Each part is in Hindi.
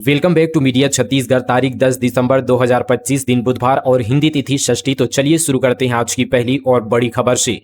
Welcome back to media Chhattisgarh. तारीख 10 दिसंबर 2025 दिन बुधवार और हिंदी तिथि षष्ठी। तो चलिए शुरू करते हैं आज की पहली और बड़ी खबर से।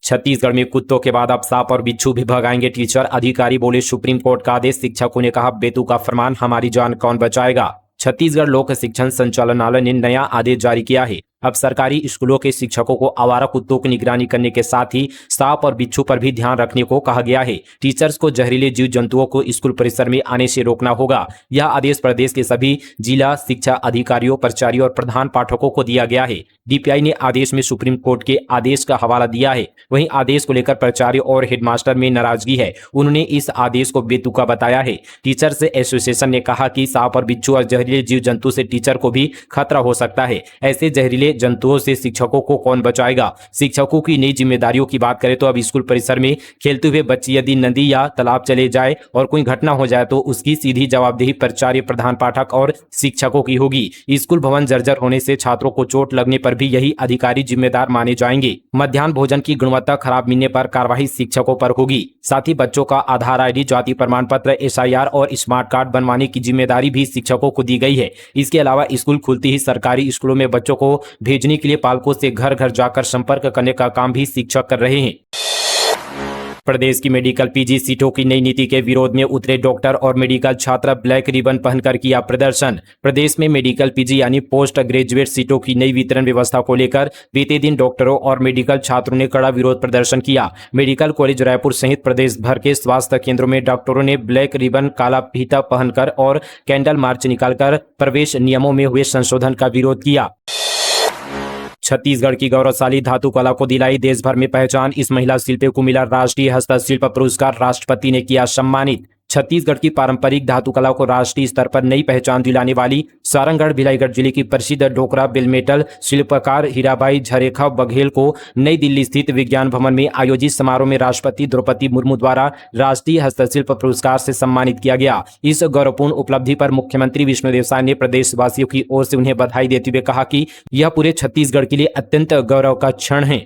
छत्तीसगढ़ में कुत्तों के बाद अब सांप और बिच्छू भी भगाएंगे टीचर। अधिकारी बोले सुप्रीम कोर्ट का आदेश। शिक्षकों ने कहा बेतुका फरमान, हमारी जान कौन बचाएगा। छत्तीसगढ़ लोक शिक्षण संचालनालय ने नया आदेश जारी किया है। अब सरकारी स्कूलों के शिक्षकों को आवारा कुत्तों की निगरानी करने के साथ ही सांप और बिच्छू पर भी ध्यान रखने को कहा गया है। टीचर्स को जहरीले जीव जंतुओं को स्कूल परिसर में आने से रोकना होगा। यह आदेश प्रदेश के सभी जिला शिक्षा अधिकारियों, प्राचार्यों और प्रधान पाठकों को दिया गया है। डीपीआई ने आदेश में सुप्रीम कोर्ट के आदेश का हवाला दिया है। वहीं आदेश को लेकर प्राचार्य और हेडमास्टर में नाराजगी है। उन्होंने इस आदेश को बेतुका बताया है। टीचर्स एसोसिएशन ने कहा कि सांप और बिच्छू और जहरीले जीव जंतु से टीचर को भी खतरा हो सकता है। ऐसे जहरीले जंतुओं से शिक्षकों को कौन बचाएगा। शिक्षकों की नई जिम्मेदारियों की बात करें तो अब स्कूल परिसर में खेलते हुए बच्चे यदि नदी या तालाब चले जाए और कोई घटना हो जाए तो उसकी सीधी जवाबदेही प्राचार्य, प्रधान पाठक और शिक्षकों की होगी। स्कूल भवन जर्जर होने से छात्रों को चोट लगने पर भी यही अधिकारी जिम्मेदार माने जाएंगे। मध्याह्न भोजन की गुणवत्ता खराब मिलने पर कार्रवाई शिक्षकों पर होगी। साथ ही बच्चों का आधार ID, जाति प्रमाण पत्र, SIR और स्मार्ट कार्ड बनवाने की जिम्मेदारी भी शिक्षकों को दी गई है। इसके अलावा स्कूल खुलते ही सरकारी स्कूलों में बच्चों को भेजने के लिए पालकों से घर घर जाकर संपर्क करने का काम भी शिक्षक कर रहे हैं। प्रदेश की मेडिकल PG सीटों की नई नीति के विरोध में उतरे डॉक्टर और मेडिकल छात्र। ब्लैक रिबन पहनकर किया प्रदर्शन। प्रदेश में मेडिकल PG यानी पोस्ट ग्रेजुएट सीटों की नई वितरण व्यवस्था को लेकर बीते दिन डॉक्टरों और मेडिकल छात्रों ने कड़ा विरोध प्रदर्शन किया। मेडिकल कॉलेज रायपुर सहित प्रदेश भर के स्वास्थ्य केंद्रों में डॉक्टरों ने ब्लैक रिबन, काला फीता पहनकर और कैंडल मार्च निकालकर प्रवेश नियमों में हुए संशोधन का विरोध किया। छत्तीसगढ़ की गौरवशाली धातु कला को दिलाई देश भर में पहचान। इस महिला शिल्पी को मिला राष्ट्रीय हस्तशिल्प पुरस्कार। राष्ट्रपति ने किया सम्मानित। छत्तीसगढ़ की पारंपरिक धातु कला को राष्ट्रीय स्तर पर नई पहचान दिलाने वाली सारंगढ़ भिलाईगढ़ जिले की प्रसिद्ध डोकरा बेलमेटल शिल्पकार हीराबाई झरेखा बघेल को नई दिल्ली स्थित विज्ञान भवन में आयोजित समारोह में राष्ट्रपति द्रौपदी मुर्मू द्वारा राष्ट्रीय हस्तशिल्प पुरस्कार से सम्मानित किया गया। इस गौरवपूर्ण उपलब्धि पर मुख्यमंत्री विष्णुदेव साय ने प्रदेशवासियों की ओर से उन्हें बधाई देते हुए कहा कि यह पूरे छत्तीसगढ़ के लिए अत्यंत गौरव का क्षण है।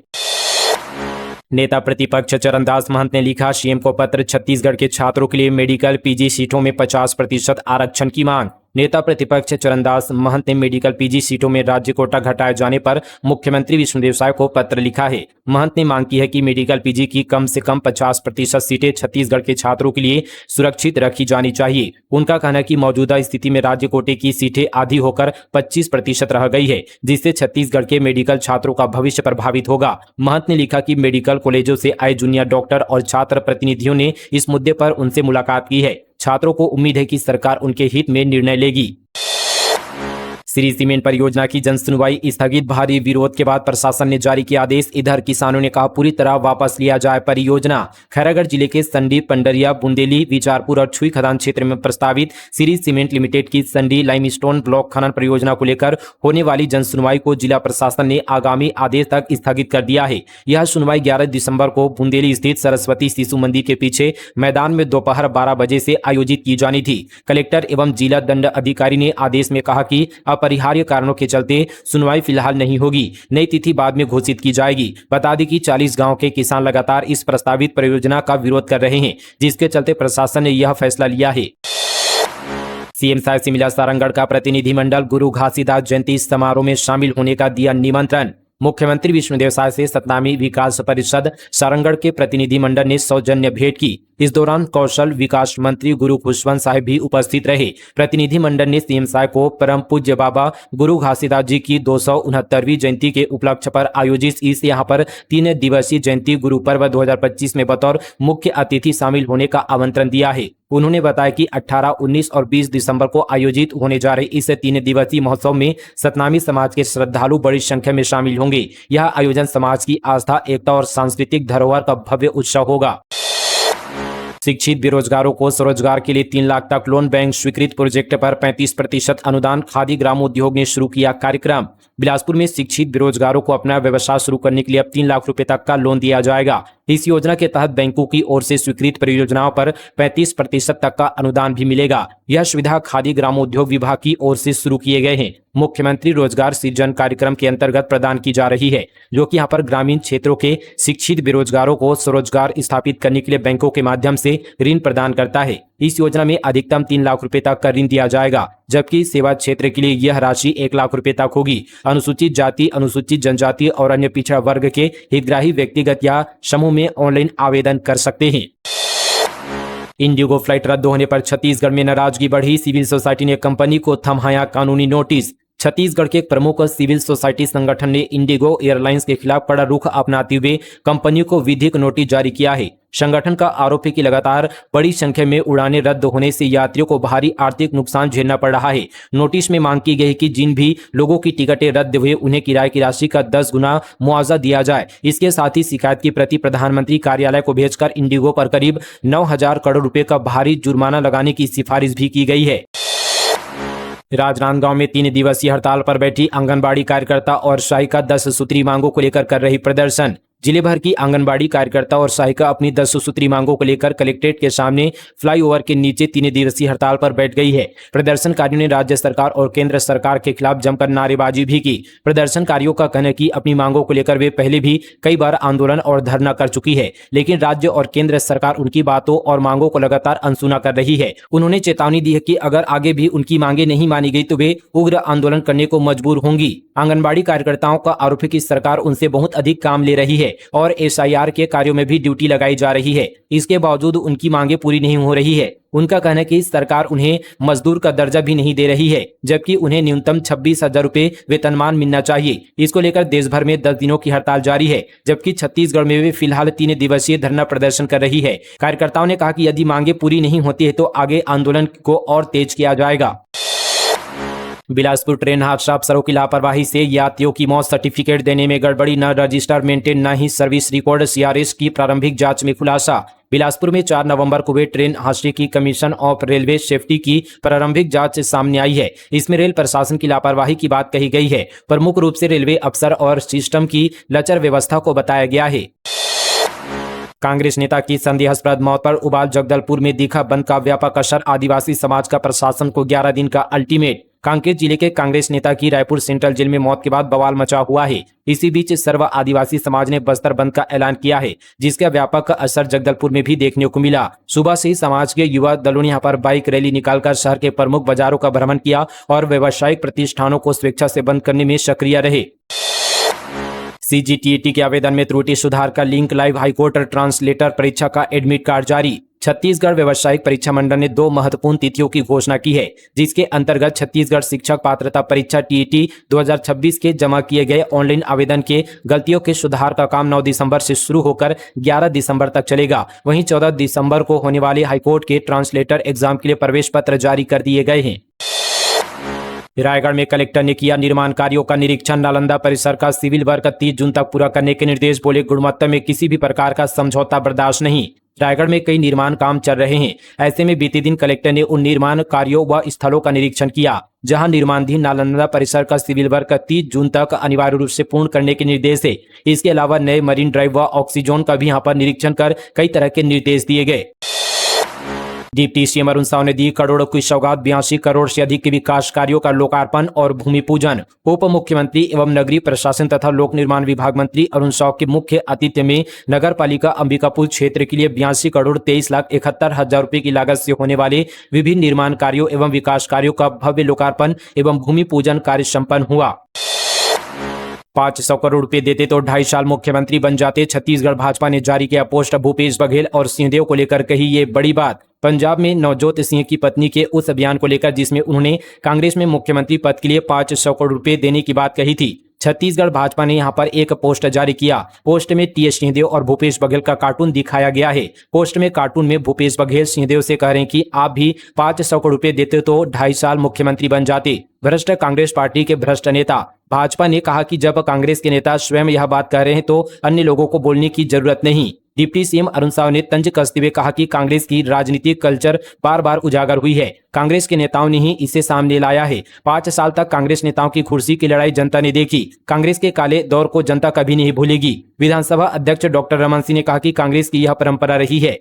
नेता प्रतिपक्ष चरणदास महंत ने लिखा CM को पत्र। छत्तीसगढ़ के छात्रों के लिए मेडिकल PG सीटों में 50% आरक्षण की मांग। नेता प्रतिपक्ष चरणदास महंत ने मेडिकल PG सीटों में राज्य कोटा घटाए जाने पर मुख्यमंत्री विष्णुदेव साय को पत्र लिखा है। महंत ने मांग की है कि मेडिकल PG की कम से कम 50% सीटें छत्तीसगढ़ के छात्रों के लिए सुरक्षित रखी जानी चाहिए। उनका कहना है कि मौजूदा स्थिति में राज्य कोटे की सीटें आधी होकर 25% रह गई है, जिससे छत्तीसगढ़ के मेडिकल छात्रों का भविष्य प्रभावित होगा। महंत ने लिखा कि मेडिकल कॉलेजों से आए जूनियर डॉक्टर और छात्र प्रतिनिधियों ने इस मुद्दे पर उनसे मुलाकात की है। छात्रों को उम्मीद है कि सरकार उनके हित में निर्णय लेगी। श्री सीमेंट परियोजना की जनसुनवाई स्थगित। भारी विरोध के बाद प्रशासन ने जारी किया आदेश। इधर किसानों ने कहा पूरी तरह वापस लिया जाए परियोजना। खैरागढ़ जिले के संडी, पंडरिया, बुंदेली, विचारपुर और छुई खदान क्षेत्र में प्रस्तावित श्री सीमेंट लिमिटेड की संडी लाइमस्टोन ब्लॉक खनन परियोजना को लेकर होने वाली जनसुनवाई को जिला प्रशासन ने आगामी आदेश तक स्थगित कर दिया है। यह सुनवाई 11 दिसंबर को बुंदेली स्थित सरस्वती शिशु मंदिर के पीछे मैदान में दोपहर 12 बजे से आयोजित की जानी थी। कलेक्टर एवं जिला दंड अधिकारी ने आदेश में कहा कि अपरिहार्य कारणों के चलते सुनवाई फिलहाल नहीं होगी। नई तिथि बाद में घोषित की जाएगी। बता दें कि 40 गांव के किसान लगातार इस प्रस्तावित परियोजना का विरोध कर रहे हैं, जिसके चलते प्रशासन ने यह फैसला लिया है। CM साय से मिला सारंगढ़ का प्रतिनिधिमंडल। गुरु घासीदास जयंती समारोह में शामिल होने का दिया निमंत्रण। मुख्यमंत्री विष्णुदेव साय से 17वीं विकास परिषद सारंगढ़ के प्रतिनिधिमंडल ने सौजन्य भेंट की। इस दौरान कौशल विकास मंत्री गुरु खुशवंत साहिब भी उपस्थित रहे। प्रतिनिधिमंडल ने CM साय को परम पूज्य बाबा गुरु घासीदास जी की 269वीं जयंती के उपलक्ष्य पर आयोजित इस यहाँ पर 3 दिवसीय जयंती गुरु पर्व 2025 में बतौर मुख्य अतिथि शामिल होने का आमंत्रण दिया है। उन्होंने बताया कि 18, 19 और 20 दिसंबर को आयोजित होने जा रहे इस 3 दिवसीय महोत्सव में सतनामी समाज के श्रद्धालु बड़ी संख्या में शामिल होंगे। यह आयोजन समाज की आस्था, एकता और सांस्कृतिक धरोहर का भव्य उत्सव होगा। शिक्षित बेरोजगारों को स्वरोजगार के लिए 3 लाख तक लोन। बैंक स्वीकृत प्रोजेक्ट पर 35% अनुदान। खादी ग्राम उद्योग ने शुरू किया कार्यक्रम। बिलासपुर में शिक्षित बेरोजगारों को अपना व्यवसाय शुरू करने के लिए अब 3 लाख रुपए तक का लोन दिया जाएगा। इस योजना के तहत बैंकों की ओर से स्वीकृत परियोजनाओं पर 35% तक का अनुदान भी मिलेगा। यह सुविधा खादी ग्रामोद्योग विभाग की ओर से शुरू किए गए हैं। मुख्यमंत्री रोजगार सृजन कार्यक्रम के अंतर्गत प्रदान की जा रही है, जो कि यहाँ पर ग्रामीण क्षेत्रों के शिक्षित बेरोजगारों को स्वरोजगार स्थापित करने के लिए बैंकों के माध्यम से से ऋण प्रदान करता है। इस योजना में अधिकतम 3 लाख रुपए तक का ऋण दिया जाएगा, जबकि सेवा क्षेत्र के लिए यह राशि 1 लाख रुपए तक होगी। अनुसूचित जाति, अनुसूचित जनजाति और अन्य पिछड़ा वर्ग के हितग्राही व्यक्तिगत या समूह में ऑनलाइन आवेदन कर सकते हैं। इंडिगो फ्लाइट रद्द होने पर छत्तीसगढ़ में नाराजगी बढ़ी। सिविल सोसाइटी ने कंपनी को थमाया कानूनी नोटिस। छत्तीसगढ़ के एक प्रमुख सिविल सोसाइटी संगठन ने इंडिगो एयरलाइंस के खिलाफ कड़ा रुख अपनाते हुए कंपनी को विधिक नोटिस जारी किया है। संगठन का आरोप है कि लगातार बड़ी संख्या में उड़ानें रद्द होने से यात्रियों को भारी आर्थिक नुकसान झेलना पड़ रहा है। नोटिस में मांग की गई कि जिन भी लोगों की टिकटें रद्द हुए उन्हें किराए की राशि का 10 गुना मुआवजा दिया जाए। इसके साथ ही शिकायत की प्रति प्रधानमंत्री कार्यालय को भेजकर इंडिगो पर करीब 9,000 करोड़ रुपए का भारी जुर्माना लगाने की सिफारिश भी की गई है। राजनांदगांव में 3 दिवसीय हड़ताल पर बैठी आंगनबाड़ी कार्यकर्ता और सहायिका 10 सूत्री मांगों को लेकर कर रही प्रदर्शन। जिले भर की आंगनबाड़ी कार्यकर्ता और सहायिका अपनी 10 सूत्री मांगों को लेकर कलेक्ट्रेट के सामने फ्लाईओवर के नीचे 3 दिवसीय हड़ताल पर बैठ गई है। प्रदर्शनकारियों ने राज्य सरकार और केंद्र सरकार के खिलाफ जमकर नारेबाजी भी की। प्रदर्शनकारियों का कहना है कि अपनी मांगों को लेकर वे पहले भी कई बार आंदोलन और धरना कर चुकी है, लेकिन राज्य और केंद्र सरकार उनकी बातों और मांगों को लगातार अनसुना कर रही है। उन्होंने चेतावनी दी है कि अगर आगे भी उनकी मांगे नहीं मानी गई तो वे उग्र आंदोलन करने को मजबूर होंगी। आंगनबाड़ी कार्यकर्ताओं का आरोप है कि सरकार उनसे बहुत अधिक काम ले रही है और SIR के कार्यों में भी ड्यूटी लगाई जा रही है। इसके बावजूद उनकी मांगे पूरी नहीं हो रही है। उनका कहना है कि सरकार उन्हें मजदूर का दर्जा भी नहीं दे रही है, जबकि उन्हें न्यूनतम 26,000 रुपए वेतनमान मिलना चाहिए। इसको लेकर देश भर में 10 दिनों की हड़ताल जारी है, जबकि छत्तीसगढ़ में भी फिलहाल 3 दिवसीय धरना प्रदर्शन कर रही है। कार्यकर्ताओं ने कहा कि यदि मांगे पूरी नहीं होती है तो आगे आंदोलन को और तेज किया जाएगा। बिलासपुर ट्रेन हादसा, अफसरों की लापरवाही से यात्रियों की मौत, सर्टिफिकेट देने में गड़बड़ी, न रजिस्टर मेंटेन न ही सर्विस रिकॉर्ड, CRS की प्रारंभिक जांच में खुलासा। बिलासपुर में 4 नवंबर को हुए ट्रेन हादसे की कमीशन ऑफ रेलवे सेफ्टी की प्रारंभिक जांच से सामने आई है। इसमें रेल प्रशासन की लापरवाही की बात कही गई है। प्रमुख रूप से रेलवे अफसर और सिस्टम की लचर व्यवस्था को बताया गया है। कांग्रेस नेता की संदेहास्पद मौत पर उबाल, जगदलपुर में दिखा बंद का व्यापक असर, आदिवासी समाज का प्रशासन को 11 दिन का अल्टीमेट। कांकेर जिले के कांग्रेस नेता की रायपुर सेंट्रल जेल में मौत के बाद बवाल मचा हुआ है। इसी बीच सर्व आदिवासी समाज ने बस्तर बंद का ऐलान किया है, जिसका व्यापक असर जगदलपुर में भी देखने को मिला। सुबह से ही समाज के युवा दलों ने यहाँ पर बाइक रैली निकालकर शहर के प्रमुख बाजारों का भ्रमण किया और व्यावसायिक प्रतिष्ठानों को स्वेच्छा से बंद करने में सक्रिय रहे। CGTET के आवेदन में त्रुटि सुधार का लिंक लाइव, हाईकोर्ट ट्रांसलेटर परीक्षा का एडमिट कार्ड जारी। छत्तीसगढ़ व्यवसायिक परीक्षा मंडल ने 2 महत्वपूर्ण तिथियों की घोषणा की है, जिसके अंतर्गत छत्तीसगढ़ शिक्षक पात्रता परीक्षा TET 2026 के जमा किए गए ऑनलाइन आवेदन के गलतियों के सुधार का काम 9 दिसंबर से शुरू होकर 11 दिसंबर तक चलेगा। वहीं 14 दिसंबर को होने वाले हाईकोर्ट के ट्रांसलेटर एग्जाम के लिए प्रवेश पत्र जारी कर दिए गए हैं। रायगढ़ में कलेक्टर ने किया निर्माण कार्यों का निरीक्षण। नालंदा परिसर का सिविल वर्क 30 जून तक पूरा करने के निर्देश। बोले, गुणवत्ता में किसी भी प्रकार का समझौता बर्दाश्त नहीं। रायगढ़ में कई निर्माण काम चल रहे हैं। ऐसे में बीते दिन कलेक्टर ने उन निर्माण कार्यों व स्थलों का निरीक्षण किया जहां निर्माणाधीन नालंदा परिसर का सिविल वर्क 30 जून तक अनिवार्य रूप से पूर्ण करने के निर्देश है। इसके अलावा नए मरीन ड्राइव व ऑक्सीजोन का भी यहाँ पर निरीक्षण कर कई तरह के निर्देश दिए गए। डिप्टी सीएम अरुण साव ने दी करोड़ों की सौगात, 82 करोड़ से अधिक के विकास कार्यों का लोकार्पण और भूमि पूजन। उप मुख्यमंत्री एवं नगरीय प्रशासन तथा लोक निर्माण विभाग मंत्री अरुण साव के मुख्य आतिथ्य में नगर पालिका अंबिकापुर क्षेत्र के लिए 82 करोड़ 23,71,000 रुपए की लागत से होने वाले विभिन्न निर्माण कार्यों एवं विकास कार्यों का भव्य लोकार्पण एवं भूमि पूजन कार्य संपन्न हुआ। 500 करोड़ रुपए देते तो 2.5 साल मुख्यमंत्री बन जाते। छत्तीसगढ़ भाजपा ने जारी किया पोस्ट। भूपेश बघेल और सिंहदेव को लेकर कही ये बड़ी बात। पंजाब में नवजोत सिंह की पत्नी के उस अभियान को लेकर जिसमें उन्होंने कांग्रेस में मुख्यमंत्री पद के लिए 500 करोड़ रुपए देने की बात कही थी। छत्तीसगढ़ भाजपा ने यहां पर एक पोस्ट जारी किया। पोस्ट में TS सिंहदेव और भूपेश बघेल का कार्टून दिखाया गया है। पोस्ट में कार्टून में भूपेश बघेल सिंहदेव से कह रहे हैं कि आप भी 500 करोड़ रुपए देते तो 2.5 साल मुख्यमंत्री बन जाते। भ्रष्ट कांग्रेस पार्टी के भ्रष्ट नेता। भाजपा ने कहा कि जब कांग्रेस के नेता स्वयं यह बात कह रहे हैं तो अन्य लोगों को बोलने की जरूरत नहीं। डिप्टी सीएम अरुण साव ने तंज कसते हुए कहा कि कांग्रेस की राजनीतिक कल्चर बार बार उजागर हुई है। कांग्रेस के नेताओं ने ही इसे सामने लाया है। 5 साल तक कांग्रेस नेताओं की कुर्सी की लड़ाई जनता ने देखी। कांग्रेस के काले दौर को जनता कभी नहीं भूलेगी। विधानसभा अध्यक्ष डॉक्टर रमन सिंह ने कहा कि कांग्रेस की यह परंपरा रही है।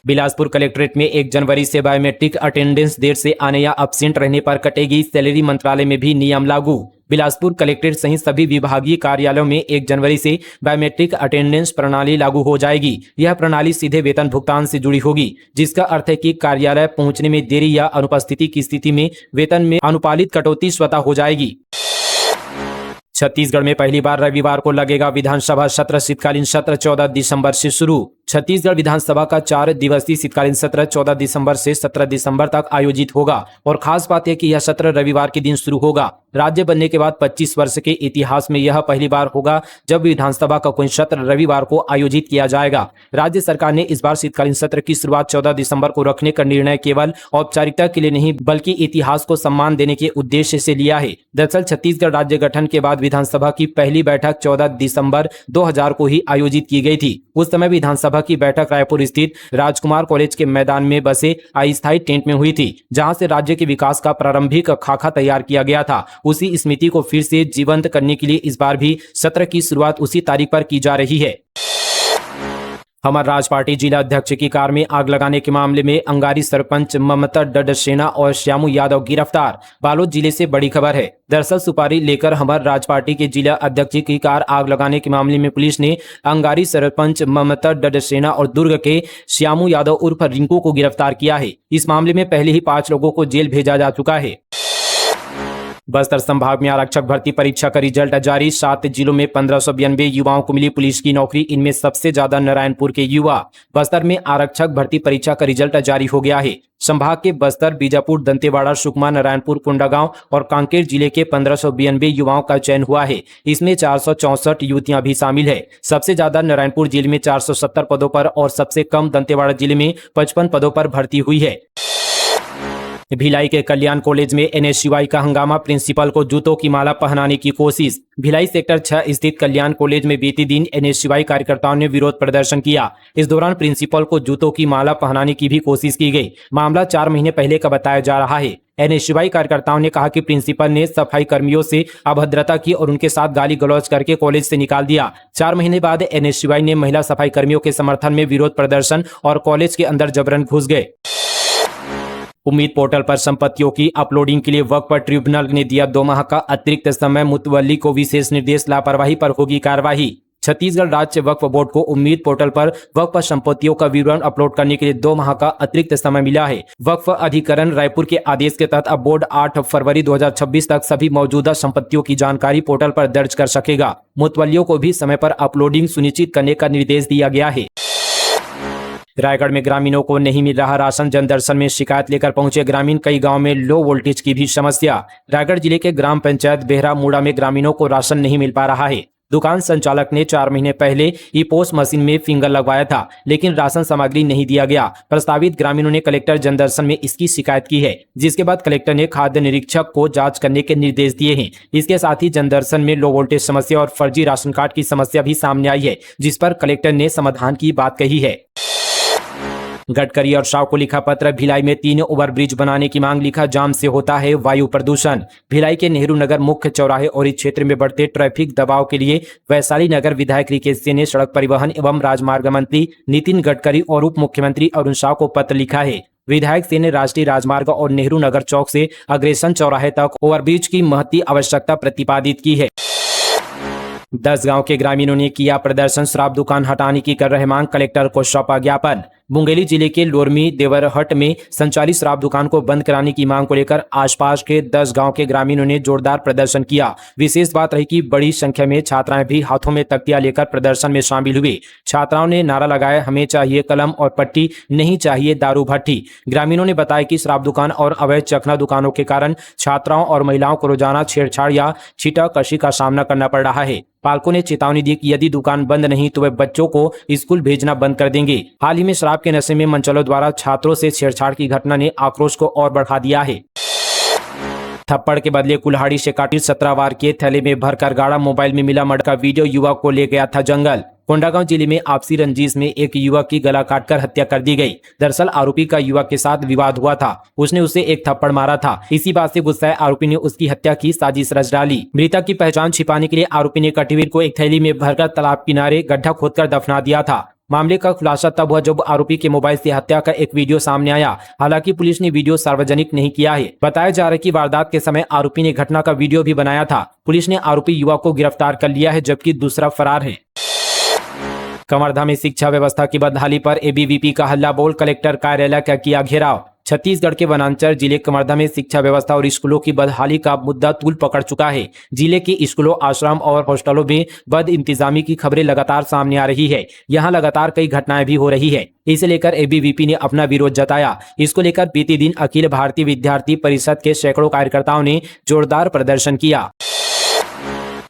बिलासपुर कलेक्ट्रेट में 1 जनवरी से बायोमेट्रिक अटेंडेंस देर से आने या एब्सेंट रहने पर कटेगी सैलरी। मंत्रालय में भी नियम लागू। बिलासपुर कलेक्ट्रेट सहित सभी विभागीय कार्यालयों में 1 जनवरी से बायोमेट्रिक अटेंडेंस प्रणाली लागू हो जाएगी। यह प्रणाली सीधे वेतन भुगतान से जुड़ी होगी, जिसका अर्थ है कि कार्यालय पहुंचने में देरी या अनुपस्थिति की स्थिति में वेतन में अनुपालित कटौती स्वतः हो जाएगी। छत्तीसगढ़ में पहली बार रविवार को लगेगा विधानसभा सत्र। शीतकालीन सत्र 14 दिसंबर से शुरू। छत्तीसगढ़ विधानसभा का 4 दिवसीय शीतकालीन सत्र 14 दिसंबर से 17 दिसंबर तक आयोजित होगा और खास बात है कि यह सत्र रविवार के दिन शुरू होगा। राज्य बनने के बाद 25 वर्ष के इतिहास में यह पहली बार होगा जब विधानसभा का कोई सत्र रविवार को आयोजित किया जाएगा। राज्य सरकार ने इस बार शीतकालीन सत्र की शुरुआत 14 दिसंबर को रखने का निर्णय केवल औपचारिकता के लिए नहीं बल्कि इतिहास को सम्मान देने के उद्देश्य से लिया है। दरअसल छत्तीसगढ़ राज्य गठन के बाद विधानसभा की पहली बैठक 14 दिसंबर 2000 को ही आयोजित की गई थी। उस समय विधानसभा की बैठक रायपुर स्थित राजकुमार कॉलेज के मैदान में बसे अस्थायी टेंट में हुई थी, जहां से राज्य के विकास का प्रारंभिक खाका तैयार किया गया था। उसी स्मृति को फिर से जीवंत करने के लिए इस बार भी सत्र की शुरुआत उसी तारीख पर की जा रही है। हमर राज पार्टी जिला अध्यक्ष की कार में आग लगाने के मामले में अंगारी सरपंच ममता डडसेना और श्यामू यादव गिरफ्तार। बालोद जिले से बड़ी खबर है। दरअसल सुपारी लेकर हमर राज पार्टी के जिला अध्यक्ष की कार आग लगाने के मामले में पुलिस ने अंगारी सरपंच ममता डडसेना और दुर्ग के श्यामू यादव उर्फ रिंकू को गिरफ्तार किया है। इस मामले में पहले ही 5 लोगों को जेल भेजा जा चुका है। बस्तर संभाग में आरक्षक भर्ती परीक्षा का रिजल्ट जारी। 7 जिलों में 1592 युवाओं को मिली पुलिस की नौकरी। इनमें सबसे ज्यादा नारायणपुर के युवा। बस्तर में आरक्षक भर्ती परीक्षा का रिजल्ट जारी हो गया है। संभाग के बस्तर, बीजापुर, दंतेवाड़ा, सुकमा, नारायणपुर, कोंडागांव और कांकेर जिले के 1592 युवाओं का चयन हुआ है। इसमें 464 युवतियां भी शामिल है। सबसे ज्यादा नारायणपुर जिले में 470 पदों पर और सबसे कम दंतेवाड़ा जिले में 55 पदों पर भर्ती हुई है। भिलाई के कल्याण कॉलेज में एनएसयूआई का हंगामा। प्रिंसिपल को जूतों की माला पहनाने की कोशिश। भिलाई सेक्टर 6 स्थित कल्याण कॉलेज में बीते दिन एनएसयूआई कार्यकर्ताओं ने विरोध प्रदर्शन किया। इस दौरान प्रिंसिपल को जूतों की माला पहनाने की भी कोशिश की गई। मामला 4 महीने पहले का बताया जा रहा है। एनएसयूआई कार्यकर्ताओं ने कहा कि प्रिंसिपल ने सफाई कर्मियों से अभद्रता की और उनके साथ गाली गलौज करके कॉलेज से निकाल दिया। 4 महीने बाद एनएसयूआई ने महिला सफाई कर्मियों के समर्थन में विरोध प्रदर्शन और कॉलेज के अंदर जबरन घुस गए। उम्मीद पोर्टल पर संपत्तियों की अपलोडिंग के लिए वक्फ ट्रिब्यूनल ने दिया 2 माह का अतिरिक्त समय। मुतवल्ली को विशेष निर्देश। लापरवाही पर होगी कार्रवाई। छत्तीसगढ़ राज्य वक्फ बोर्ड को उम्मीद पोर्टल पर वक्फ संपत्तियों का विवरण अपलोड करने के लिए 2 माह का अतिरिक्त समय मिला है। वक्फ अधिकरण रायपुर के आदेश के तहत अब बोर्ड 8 फरवरी 2026 तक सभी मौजूदा संपत्तियों की जानकारी पोर्टल पर दर्ज कर सकेगा। मुतवल्लियों को भी समय पर अपलोडिंग सुनिश्चित करने का निर्देश दिया गया है। रायगढ़ में ग्रामीणों को नहीं मिल रहा राशन। जनदर्शन में शिकायत लेकर पहुंचे ग्रामीण। कई गांव में लो वोल्टेज की भी समस्या। रायगढ़ जिले के ग्राम पंचायत बेहरा मुड़ा में ग्रामीणों को राशन नहीं मिल पा रहा है। दुकान संचालक ने 4 महीने पहले ई पोस्ट मशीन में फिंगर लगवाया था, लेकिन राशन सामग्री नहीं दिया गया। प्रस्तावित ग्रामीणों ने कलेक्टर जनदर्शन में इसकी शिकायत की है, जिसके बाद कलेक्टर ने खाद्य निरीक्षक को जांच करने के निर्देश दिए हैं। इसके साथ ही जनदर्शन में लो वोल्टेज समस्या और फर्जी राशन कार्ड की समस्या भी सामने आई है, जिस पर कलेक्टर ने समाधान की बात कही है। गडकरी और शाह को लिखा पत्र। भिलाई में 3 ओवरब्रिज बनाने की मांग। लिखा, जाम से होता है वायु प्रदूषण। भिलाई के नेहरू नगर मुख्य चौराहे और इस क्षेत्र में बढ़ते ट्रैफिक दबाव के लिए वैशाली नगर विधायक रिकेश सिंह ने सड़क परिवहन एवं राजमार्ग मंत्री नितिन गडकरी और उप मुख्यमंत्री अरुण शाह को पत्र लिखा है। विधायक सिंह ने राष्ट्रीय राजमार्ग और नेहरू नगर चौक से अग्रेसन चौराहे तक ओवरब्रिज की महती आवश्यकता प्रतिपादित की है। 10 गांव के ग्रामीणों ने किया प्रदर्शन। शराब दुकान हटाने की कर रहे मांग। कलेक्टर को सौंपा ज्ञापन। मुंगेली जिले के लोरमी देवरहट में संचालित शराब दुकान को बंद कराने की मांग को लेकर आसपास के 10 गांव के ग्रामीणों ने जोरदार प्रदर्शन किया। विशेष बात रही कि बड़ी संख्या में छात्राएं भी हाथों में तख्तियां लेकर प्रदर्शन में शामिल हुई। छात्राओं ने नारा लगाया, हमें चाहिए कलम और पट्टी, नहीं चाहिए दारू भट्टी। ग्रामीणों ने बताया कि शराब दुकान और अवैध चखना दुकानों के कारण छात्राओं और महिलाओं को रोजाना छेड़छाड़ या छीटाकशी का सामना करना पड़ रहा है। पालकों ने चेतावनी दी कि यदि दुकान बंद नहीं तो वे बच्चों को स्कूल भेजना बंद कर देंगे। हाल ही में शराब के नशे में मनचलों द्वारा छात्रों से छेड़छाड़ की घटना ने आक्रोश को और बढ़ा दिया है। थप्पड़ के बदले कुल्हाड़ी से काटी। 17 वार के थैले में भरकर गाड़ा। मोबाइल में मिला मर्डर का वीडियो। युवक को ले गया था जंगल। कोंडागांव जिले में आपसी रंजिश में एक युवक की गला काटकर हत्या कर दी गई। दरअसल आरोपी का युवक के साथ विवाद हुआ था। उसने उसे एक थप्पड़ मारा था। इसी बात से गुस्साए आरोपी ने उसकी हत्या की साजिश रच डाली। मृतक की पहचान छिपाने के लिए आरोपी ने कटीवीर को एक थैली में भरकर तालाब किनारे गड्ढा खोदकर दफना दिया था। मामले का खुलासा तब हुआ जब आरोपी के मोबाइल से हत्या का एक वीडियो सामने आया। हालांकि पुलिस ने वीडियो सार्वजनिक नहीं किया है। बताया जा रहा है कि वारदात के समय आरोपी ने घटना का वीडियो भी बनाया था। पुलिस ने आरोपी युवक को गिरफ्तार कर लिया है, जबकि दूसरा फरार है। कवर्धा में शिक्षा व्यवस्था की बदहाली पर एबीवीपी का हल्ला बोल, कलेक्टर कार्यालय का किया घेराव। छत्तीसगढ़ के वनांचल जिले कवर्धा में शिक्षा व्यवस्था और स्कूलों की बदहाली का मुद्दा तूल पकड़ चुका है। जिले के स्कूलों, आश्रम और हॉस्टलों में बद इंतजामी की खबरें लगातार सामने आ रही है। यहां लगातार कई घटनाएं भी हो रही है। इसे लेकर एबीवीपी ने अपना विरोध जताया। इसको लेकर बीते दिन अखिल भारतीय विद्यार्थी परिषद के सैकड़ों कार्यकर्ताओं ने जोरदार प्रदर्शन किया।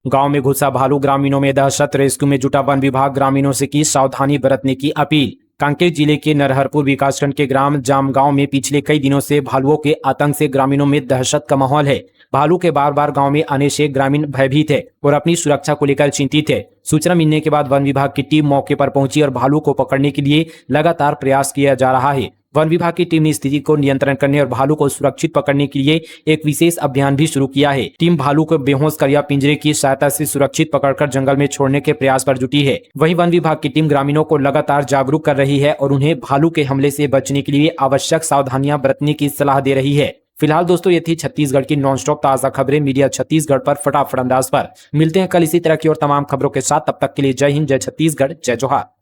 गांव में घुसा भालू, ग्रामीणों में दहशत। रेस्क्यू में जुटा वन विभाग, ग्रामीणों से की सावधानी बरतने की अपील। कांकेर जिले के नरहरपुर विकासखंड के ग्राम जामगांव में पिछले कई दिनों से भालुओं के आतंक से ग्रामीणों में दहशत का माहौल है। भालू के बार बार गांव में आने से ग्रामीण भयभीत है और अपनी सुरक्षा को लेकर चिंतित है। सूचना मिलने के बाद वन विभाग की टीम मौके पर पहुंची और भालू को पकड़ने के लिए लगातार प्रयास किया जा रहा है। वन विभाग की टीम ने स्थिति को नियंत्रण करने और भालू को सुरक्षित पकड़ने के लिए एक विशेष अभियान भी शुरू किया है। टीम भालू को बेहोश कर या पिंजरे की सहायता से सुरक्षित पकड़कर जंगल में छोड़ने के प्रयास पर जुटी है। वहीं वन विभाग की टीम ग्रामीणों को लगातार जागरूक कर रही है और उन्हें भालू के हमले से बचने के लिए आवश्यक सावधानियां बरतने की सलाह दे रही है। फिलहाल दोस्तों, ये थी छत्तीसगढ़ की नॉनस्टॉप ताजा खबरें मीडिया छत्तीसगढ़ पर फटाफट अंदाज पर। मिलते हैं कल इसी तरह की और तमाम खबरों के साथ। तब तक के लिए जय हिंद, जय छत्तीसगढ़, जय जोहार।